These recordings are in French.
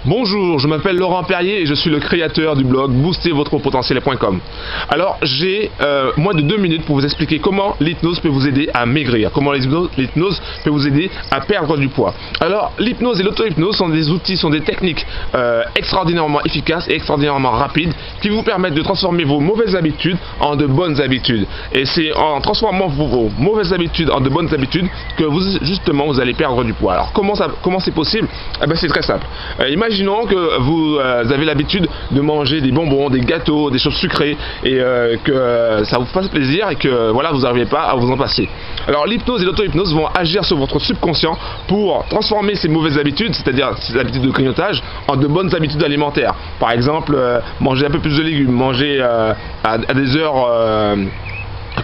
Bonjour, je m'appelle Laurent Perrier et je suis le créateur du blog boostervotrepotensiel.com. Alors j'ai moins de 2 minutes pour vous expliquer comment l'hypnose peut vous aider à maigrir, comment l'hypnose peut vous aider à perdre du poids. Alors l'hypnose et l'auto-hypnose sont des outils, sont des techniques extraordinairement efficaces et extraordinairement rapides qui vous permettent de transformer vos mauvaises habitudes en de bonnes habitudes. Et c'est en transformant vos mauvaises habitudes en de bonnes habitudes que vous allez perdre du poids. Alors comment c'est possible? C'est très simple. Imaginons que vous avez l'habitude de manger des bonbons, des gâteaux, des choses sucrées et que ça vous fasse plaisir et que voilà, vous n'arrivez pas à vous en passer. Alors l'hypnose et l'auto-hypnose vont agir sur votre subconscient pour transformer ces mauvaises habitudes, c'est-à-dire ces habitudes de grignotage, en de bonnes habitudes alimentaires. Par exemple, manger un peu plus de légumes, manger à des heures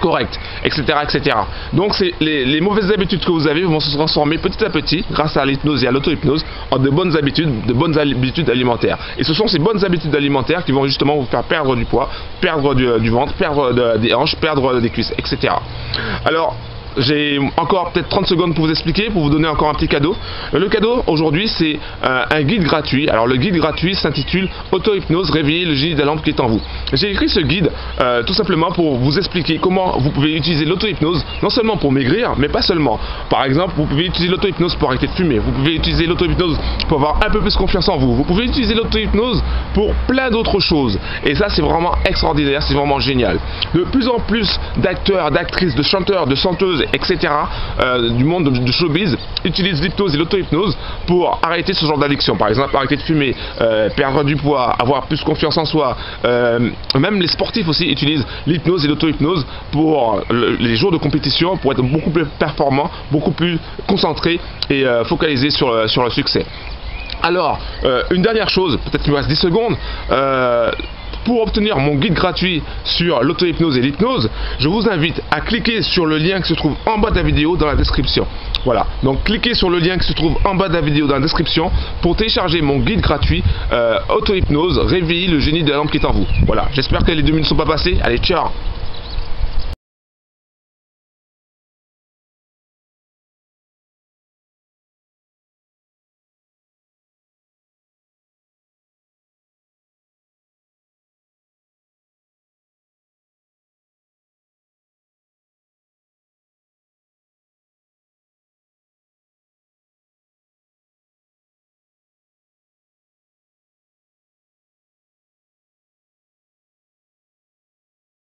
correct, etc., etc. Donc les mauvaises habitudes que vous avez vont se transformer petit à petit, grâce à l'hypnose et à l'auto-hypnose, en de bonnes habitudes alimentaires. Et ce sont ces bonnes habitudes alimentaires qui vont justement vous faire perdre du poids, perdre du ventre, perdre des hanches, perdre des cuisses, etc. Alors, j'ai encore peut-être 30 secondes pour vous expliquer, pour vous donner encore un petit cadeau. Le cadeau aujourd'hui c'est un guide gratuit. Alors le guide gratuit s'intitule Auto-hypnose, réveiller le génie de la lampe qui est en vous. J'ai écrit ce guide tout simplement pour vous expliquer comment vous pouvez utiliser l'auto-hypnose, non seulement pour maigrir, mais pas seulement. Par exemple, vous pouvez utiliser l'auto-hypnose pour arrêter de fumer, vous pouvez utiliser l'auto-hypnose pour avoir un peu plus confiance en vous, vous pouvez utiliser l'auto-hypnose pour plein d'autres choses. Et ça c'est vraiment extraordinaire, c'est vraiment génial. De plus en plus d'acteurs, d'actrices, de chanteurs, de chanteuses, etc. Du monde du showbiz utilisent l'hypnose et l'auto-hypnose pour arrêter ce genre d'addiction. Par exemple, arrêter de fumer, perdre du poids, avoir plus confiance en soi. Même les sportifs aussi utilisent l'hypnose et l'auto-hypnose pour les jours de compétition, pour être beaucoup plus performants, beaucoup plus concentrés et focalisés sur le succès. Alors, une dernière chose, peut-être qu'il me reste 10 secondes. Pour obtenir mon guide gratuit sur l'auto-hypnose et l'hypnose, je vous invite à cliquer sur le lien qui se trouve en bas de la vidéo dans la description. Voilà, donc cliquez sur le lien qui se trouve en bas de la vidéo dans la description pour télécharger mon guide gratuit auto-hypnose, réveiller le génie de la lampe qui est en vous. Voilà, j'espère que les 2 minutes ne sont pas passées. Allez, ciao!